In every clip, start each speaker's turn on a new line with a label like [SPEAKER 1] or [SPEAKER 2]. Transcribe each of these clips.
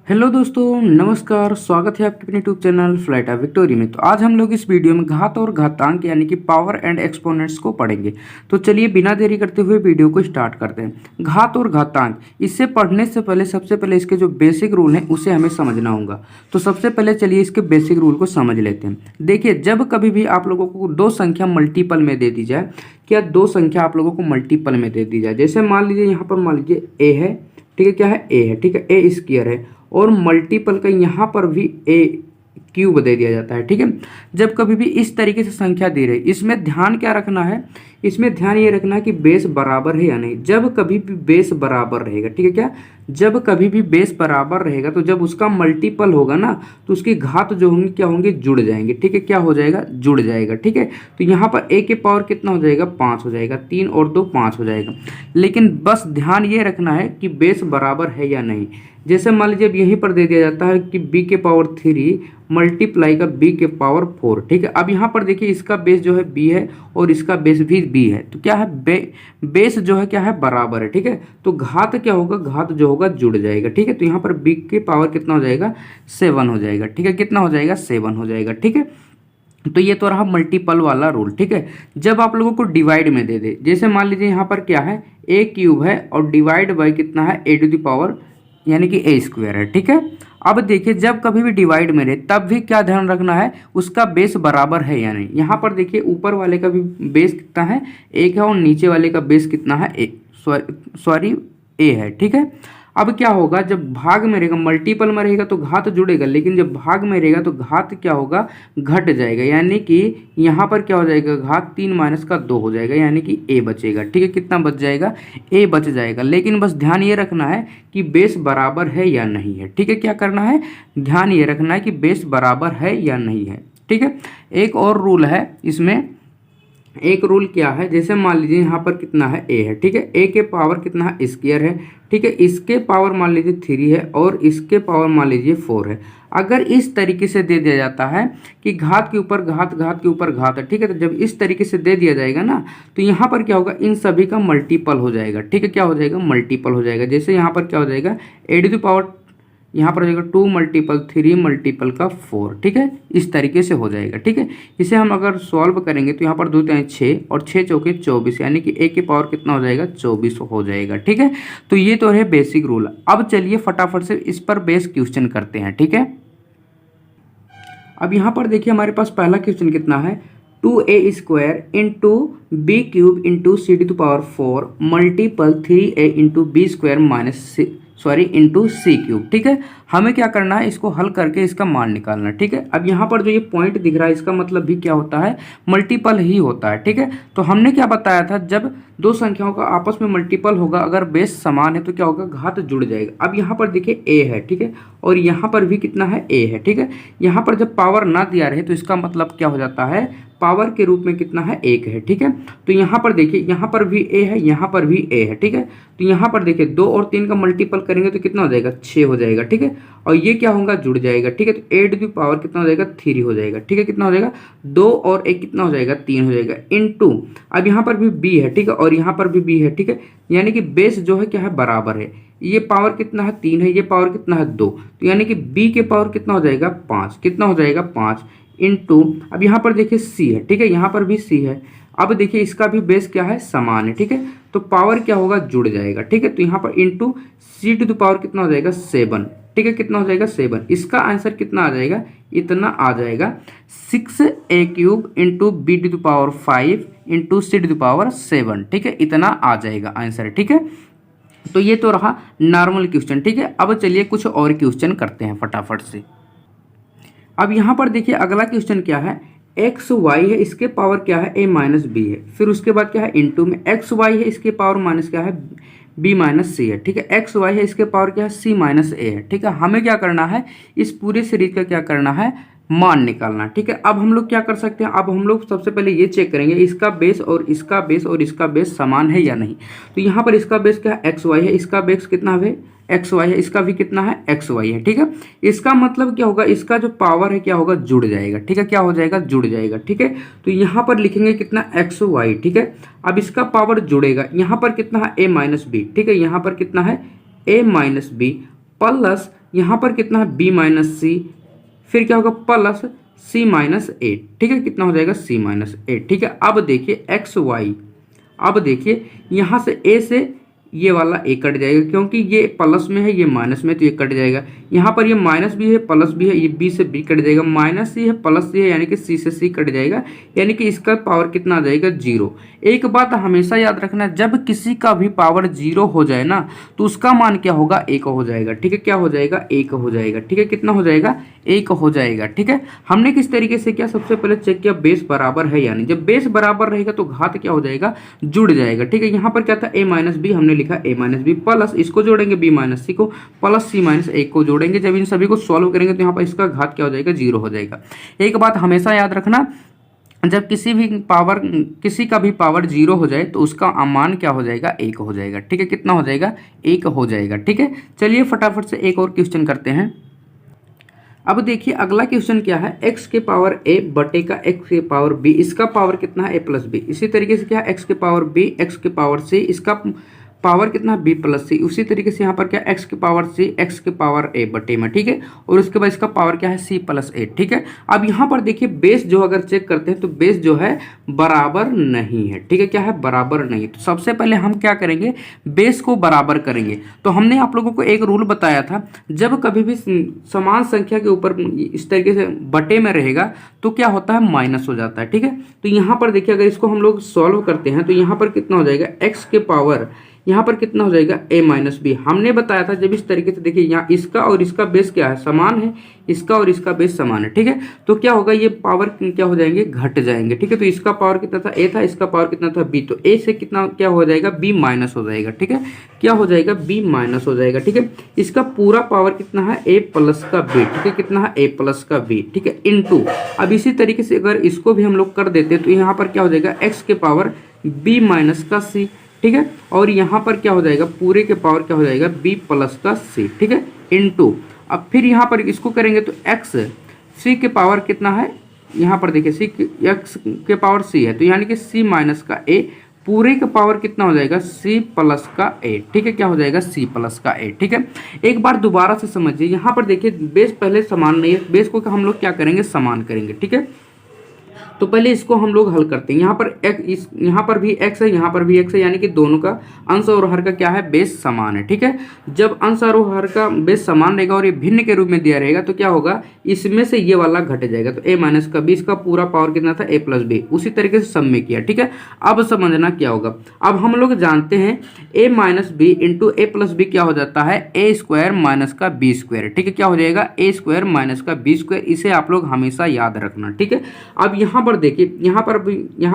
[SPEAKER 1] Hello दोस्तों, नमस्कार। स्वागत है आपके अपने YouTube channel flight of victory में। तो आज हम लोग इस वीडियो में घात और घातांक यानी कि पावर एंड एक्सपोनेंट्स को पढ़ेंगे। तो चलिए बिना देरी करते हुए वीडियो को स्टार्ट करते हैं। घात और घातांक, इससे पढ़ने से पहले सबसे पहले इसके जो बेसिक रूल हैं उसे हमें समझना होगा। तो सबसे पहले चलिए इसके बेसिक रूल को समझ लेते हैं। देखिए, जब कभी भी आप लोगों को दो संख्या मल्टीपल में दे दी जाए, क्या दो संख्या आप लोगों को मल्टीपल में दे दी जाए, जैसे मान लीजिए यहाँ पर मान लीजिए ए है, ठीक है, क्या है ए है, ठीक है, ए स्क्वायर है, और मल्टीपल का यहाँ पर भी ए क्यूब दे दिया जाता है। ठीक है, जब कभी भी इस तरीके से संख्या दे रही, इसमें ध्यान क्या रखना है, इसमें ध्यान ये रखना है कि बेस बराबर है या नहीं। जब कभी भी बेस बराबर रहेगा, ठीक है, क्या जब कभी भी बेस बराबर रहेगा तो जब उसका मल्टीपल होगा ना तो उसकी घात जो होंगी क्या होंगी, जुड़ जाएंगे। ठीक है, क्या हो जाएगा, जुड़ जाएगा। ठीक है, तो यहाँ पर ए के पावर कितना हो जाएगा, 5 हो जाएगा, 3 और 2 5 हो जाएगा। लेकिन बस ध्यान ये रखना है कि बेस बराबर है या नहीं। जैसे मान लीजिए अब यहीं पर दे दिया जाता है कि b के पावर 3 मल्टीप्लाई का b के पावर 4। ठीक है, अब यहाँ पर देखिए इसका बेस जो है b है और इसका बेस भी b है, तो क्या है बेस जो है क्या है, बराबर है। ठीक है, तो घात क्या होगा, घात जो होगा जुड़ जाएगा। ठीक है, तो यहाँ पर b के पावर कितना हो जाएगा, 7 हो जाएगा। ठीक है, कितना हो जाएगा, 7 हो जाएगा। ठीक है, तो ये तो रहा मल्टीपल वाला रूल। ठीक है, जब आप लोगों को डिवाइड में दे दे, जैसे मान लीजिए यहाँ पर क्या है, ए क्यूब है और डिवाइड बाई कितना है, ए टू द पावर यानी कि ए स्क्वायर है। ठीक है, अब देखिए जब कभी भी डिवाइड में रहे तब भी क्या ध्यान रखना है, उसका बेस बराबर है या नहीं। यहाँ पर देखिए ऊपर वाले का भी बेस कितना है, 1 है, और नीचे वाले का बेस कितना है, सॉरी ए है। ठीक है, अब क्या होगा, जब भाग में रहेगा, मल्टीपल में रहेगा तो घात जुड़ेगा, लेकिन जब भाग में रहेगा तो घात क्या होगा, घट जाएगा। यानी कि यहाँ पर क्या हो जाएगा, घात 3 माइनस का 2 हो जाएगा, यानी कि ए बचेगा। ठीक है, कितना बच जाएगा, ए बच जाएगा। लेकिन बस ध्यान ये रखना है कि बेस बराबर है या नहीं है। ठीक है, क्या करना है, ध्यान ये रखना है कि बेस बराबर है या नहीं है। ठीक है, एक और रूल है इसमें, एक रूल क्या है, जैसे मान लीजिए यहाँ पर कितना है, ए है, ठीक है, ए के पावर कितना है, स्क्वायर है, ठीक है, इसके पावर मान लीजिए 3 है और इसके पावर मान लीजिए 4 है। अगर इस तरीके से दे दिया जाता है कि घात के ऊपर घात, घात के ऊपर घात है, ठीक है, तो जब इस तरीके से दे दिया जाएगा ना तो यहाँ पर क्या होगा, इन सभी का मल्टीपल हो जाएगा। ठीक है, क्या हो जाएगा, मल्टीपल हो जाएगा। जैसे यहाँ पर क्या हो जाएगा, ए टू द पावर यहाँ पर हो जाएगा 2 मल्टीपल 3 मल्टीपल का 4। ठीक है, इस तरीके से हो जाएगा। ठीक है, इसे हम अगर सॉल्व करेंगे तो यहाँ पर 2 3 6 और 6 चौके 24, यानी कि ए के पावर कितना हो जाएगा, 24 हो जाएगा। ठीक है, तो ये तो है बेसिक रूल। अब चलिए फटाफट से इस पर बेस क्वेश्चन करते हैं। ठीक है, अब यहाँ पर देखिए हमारे पास पहला क्वेश्चन कितना है, 2a square into B cube into C to power 4 multiple 3a into B square minus into C cube. ठीक है, हमें क्या करना है, इसको हल करके इसका मान निकालना है। ठीक है, अब यहाँ पर जो ये पॉइंट दिख रहा है इसका मतलब भी क्या होता है, मल्टीपल ही होता है। ठीक है, तो हमने क्या बताया था, जब दो संख्याओं का आपस में मल्टीपल होगा, अगर बेस समान है तो क्या होगा, घात जुड़ जाएगा। अब यहाँ पर देखिए ए है, ठीक है, और यहाँ पर भी कितना है, ए है। ठीक है, यहाँ पर जब पावर ना दिया रहे तो इसका मतलब क्या हो जाता है, पावर के रूप में कितना है, 1 है। ठीक है, तो यहाँ पर देखिए यहाँ पर भी ए है, यहाँ पर भी ए है। ठीक है, तो यहाँ पर देखिए 2 और 3 का मल्टीपल करेंगे तो कितना हो जाएगा, 6 हो जाएगा। ठीक है, और ये क्या होगा, जुड़ जाएगा। ठीक है, तो ए टू द पावर कितना हो जाएगा, 3 हो जाएगा। ठीक है, कितना हो जाएगा, 2 और 1 कितना हो जाएगा, 3 हो जाएगा, इनटू अब यहाँ पर भी बी है, ठीक है, और यहाँ पर भी बी है। ठीक है, यानी कि बेस जो है क्या है, बराबर है। ये पावर कितना है, 3 है, ये पावर कितना है, 2, तो यानी कि बी के पावर कितना हो जाएगा, 5, कितना हो जाएगा, 5 इनटू अब यहाँ पर देखिए सी है, ठीक है, यहाँ पर भी सी है। अब देखिए इसका भी बेस क्या है, समान है। ठीक है, तो पावर क्या होगा, जुड़ जाएगा। ठीक है, तो यहाँ पर into C to the power कितना हो जाएगा, 7। ठीक है, कितना हो जाएगा, 7। इसका आंसर कितना आ जाएगा, इतना आ जाएगा, 6a cube into B to the power 5 into C to the power 7। ठीक है, इतना आ जाएगा आंसर। ठीक है, तो ये तो रहा नॉर्मल क्वेश्चन। ठीक है, अब चलिए कुछ और क्वेश्चन करते हैं फटाफट से। अब यहाँ पर देखिए अगला क्वेश्चन क्या है, एक्स वाई है, इसके पावर क्या है, a माइनस बी है। फिर उसके बाद क्या है, इनटू में एक्स वाई है, इसके पावर माइनस क्या है, b माइनस सी है। ठीक है, एक्स वाई है, इसके पावर क्या है, c माइनस ए है। ठीक है, हमें क्या करना है, इस पूरे सीरीज का क्या करना है, मान निकालना। ठीक है, अब हम लोग क्या कर सकते हैं, अब हम लोग सबसे पहले ये चेक करेंगे इसका बेस और इसका बेस और इसका बेस समान है या नहीं। तो यहाँ पर इसका बेस क्या है, एक्स वाई है, इसका बेस कितना है, एक्स वाई है, इसका भी कितना है, एक्स वाई है। ठीक है, इसका मतलब क्या होगा, इसका जो पावर है क्या होगा, जुड़ जाएगा। ठीक है, क्या हो जाएगा, जुड़ जाएगा। ठीक है, तो यहाँ पर लिखेंगे कितना, एक्स वाई। ठीक है, अब इसका पावर जुड़ेगा, यहाँ पर कितना है, ए माइनस बी। ठीक है, यहाँ पर कितना है, ए माइनस बी प्लस यहाँ पर कितना है b माइनस सी, फिर क्या होगा प्लस c माइनस ए, ठीक है, कितना हो जाएगा c माइनस ए, ठीक है। अब देखिए एक्स वाई, अब देखिए यहाँ से a से ये वाला a कट जाएगा, क्योंकि ये प्लस में है ये माइनस में, तो ये कट जाएगा। यहाँ पर ये माइनस भी है प्लस भी है, ये b से b कट जाएगा, माइनस सी है प्लस सी है, यानी कि c से c कट जाएगा, यानी कि इसका पावर कितना आ जाएगा 0। एक बात हमेशा याद रखना, जब किसी का भी पावर 0 हो जाए ना तो उसका मान क्या होगा 1 हो जाएगा, ठीक है, क्या हो जाएगा 1 हो जाएगा, ठीक है, कितना हो जाएगा 1 हो जाएगा, ठीक है। हमने किस तरीके से किया, सबसे पहले चेक किया बेस बराबर है, यानी जब बेस बराबर रहेगा तो घात क्या हो जाएगा जुड़ जाएगा, ठीक है। यहाँ पर क्या था a माइनस बी, हमने लिखा a माइनस बी प्लस इसको जोड़ेंगे b माइनस सी को प्लस c माइनस ए को जोड़ेंगे, जब इन सभी को सॉल्व करेंगे तो यहाँ पर इसका घात क्या हो जाएगा 0 हो जाएगा। एक बात हमेशा याद रखना, जब किसी का भी पावर 0 हो जाए तो उसका मान क्या हो जाएगा 1 हो जाएगा, ठीक है, कितना हो जाएगा 1 हो जाएगा, ठीक है। चलिए फटाफट से एक और क्वेश्चन करते हैं। अब देखिए अगला क्वेश्चन क्या है, x के पावर a बटे का x के पावर b, इसका पावर कितना है a प्लस बी। इसी तरीके से क्या है x के पावर b, x के पावर c, इसका पावर कितना b प्लस सी। उसी तरीके से यहाँ पर क्या x के पावर c, x के पावर a बटे में, ठीक है, और उसके बाद इसका पावर क्या है c प्लस a, ठीक है। अब यहाँ पर देखिए बेस जो अगर चेक करते हैं तो बेस जो है बराबर नहीं है, ठीक है, क्या है बराबर नहीं है। तो सबसे पहले हम क्या करेंगे, बेस को बराबर करेंगे। तो हमने आप लोगों को एक रूल बताया था, जब कभी भी समान संख्या के ऊपर इस तरीके से बटे में रहेगा तो क्या होता है माइनस हो जाता है, ठीक है। तो यहाँ पर देखिए अगर इसको हम लोग सॉल्व करते हैं तो यहाँ पर कितना हो जाएगा x के पावर, यहाँ पर कितना हो जाएगा a माइनस बी। हमने बताया था जब इस तरीके से देखिए यहाँ इसका और इसका बेस क्या है समान है, इसका और इसका बेस समान है, ठीक है, तो क्या होगा ये पावर क्या हो जाएंगे घट जाएंगे, ठीक है। तो इसका पावर कितना था a था, इसका पावर कितना था b, तो a से कितना क्या हो जाएगा b माइनस हो जाएगा, ठीक है, क्या हो जाएगा b माइनस हो जाएगा, ठीक है। इसका पूरा पावर कितना है a प्लस का b, ठीक है, कितना है a प्लस का b, ठीक है, इनटू। अब इसी तरीके से अगर इसको भी हम लोग कर देते तो यहाँ पर क्या हो जाएगा x के पावर b माइनस का c, ठीक है, और यहाँ पर क्या हो जाएगा पूरे के पावर क्या हो जाएगा b प्लस का c, ठीक है, इनटू। अब फिर यहाँ पर इसको करेंगे तो x c के पावर कितना है, यहाँ पर देखिए x के पावर c है, तो यानी कि c माइनस का a पूरे का पावर कितना हो जाएगा c प्लस का a, ठीक है, क्या हो जाएगा c प्लस का a, ठीक है। एक बार दोबारा से समझिए, यहाँ पर देखिए बेस पहले समान नहीं है, बेस को हम लोग क्या करेंगे समान करेंगे, ठीक है। तो पहले इसको हम लोग हल करते हैं। यहाँ पर भी x है, यहाँ पर भी x है, यानी कि दोनों का अंश और हर का क्या है बेस समान है, ठीक है। जब अंश और हर का बेस समान रहेगा और ये भिन्न के रूप में दिया रहेगा तो क्या होगा इसमें से ये वाला घट जाएगा, तो a माइनस का b, इसका पूरा पावर कितना था a प्लस बी, उसी तरीके से सब में किया, ठीक है। अब समझना क्या होगा, अब हम लोग जानते हैं a minus B into A plus B क्या हो जाता है a स्क्वायर माइनस का b स्क्वायर, ठीक है, क्या हो जाएगा a स्क्वायर माइनस का b स्क्वायर, इसे आप लोग हमेशा याद रखना, ठीक है। अब यहाँ पर देखिए यहाँ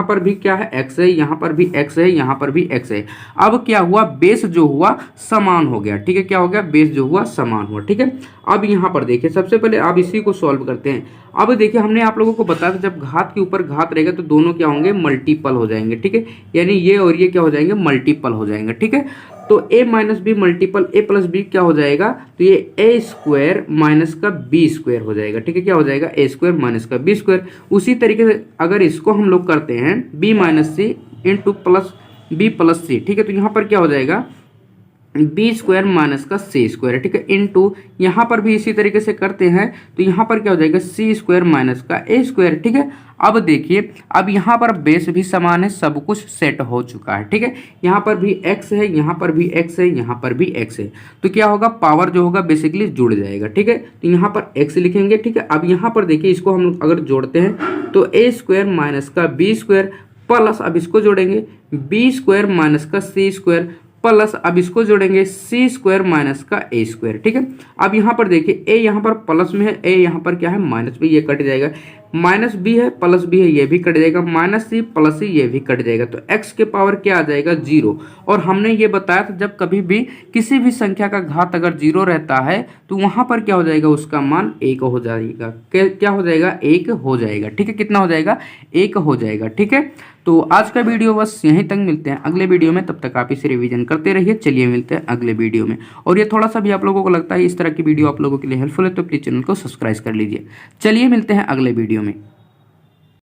[SPEAKER 1] पर भी क्या है x है, यहाँ पर भी x है, यहाँ पर भी x है। अब क्या हुआ बेस जो हुआ समान हो गया, ठीक है, क्या हो गया बेस जो हुआ समान हुआ, ठीक है। अब यहाँ पर देखिए सबसे पहले आप इसी को सॉल्व करते हैं। अब देखिए हमने आप लोगों को बताया था जब घात के ऊपर घात रहेगा तो दोनों क्या होंगे मल्टीपल हो जाएंगे, ठीक है, यानी ये और ये क्या हो जाएंगे मल्टीपल हो जाएंगे, ठीक है। तो a minus B multiple a plus B क्या हो जाएगा, तो ये a स्क्वायर माइनस का b स्क्वायर हो जाएगा, ठीक है, क्या हो जाएगा a स्क्वायर माइनस का b स्क्वायर। उसी तरीके से अगर इसको हम लोग करते हैं b माइनस सी इंटू प्लस b प्लस सी, ठीक है, तो यहाँ पर क्या हो जाएगा बी स्क्वायर माइनस का सी स्क्वायर, ठीक है, इनटू यहाँ पर भी इसी तरीके से करते हैं तो यहाँ पर क्या हो जाएगा सी स्क्वायर माइनस का ए स्क्वायर, ठीक है। अब देखिए अब यहाँ पर बेस भी समान है, सब कुछ सेट हो चुका है, ठीक है। यहाँ पर भी x है, यहाँ पर भी x है, यहाँ पर भी x है, तो क्या होगा पावर जो होगा बेसिकली जुड़ जाएगा, ठीक है। तो यहाँ पर x लिखेंगे, ठीक है। अब यहाँ पर देखिए इसको हम अगर जोड़ते हैं तो ए स्क्वायर माइनस का बी स्क्वायर प्लस अब इसको जोड़ेंगे बी स्क्वायर माइनस का सी स्क्वायर प्लस अब इसको जोड़ेंगे सी स्क्वायर माइनस का ए स्क्वायर, ठीक है। अब यहाँ पर देखिए ए यहाँ पर प्लस में है, ए यहाँ पर क्या है माइनस में, ये कट जाएगा, माइनस बी है प्लस बी है ये भी कट जाएगा, माइनस सी प्लस सी ये भी कट जाएगा, तो x के पावर क्या आ जाएगा 0। और हमने ये बताया था जब कभी भी किसी भी संख्या का घात अगर 0 रहता है तो वहां पर क्या हो जाएगा उसका मान 1 हो जाएगा, क्या हो जाएगा 1 हो जाएगा, ठीक है, कितना हो जाएगा 1 हो जाएगा, ठीक है। तो आज का वीडियो बस यहीं तक, मिलते हैं अगले वीडियो में, तब तक आप इसे रिवीजन करते रहिए। चलिए मिलते हैं अगले वीडियो में। और ये थोड़ा सा भी आप लोगों को लगता है इस तरह की वीडियो आप लोगों के लिए हेल्पफुल है तो प्लीज़ चैनल को सब्सक्राइब कर लीजिए। चलिए मिलते हैं अगले वीडियो में।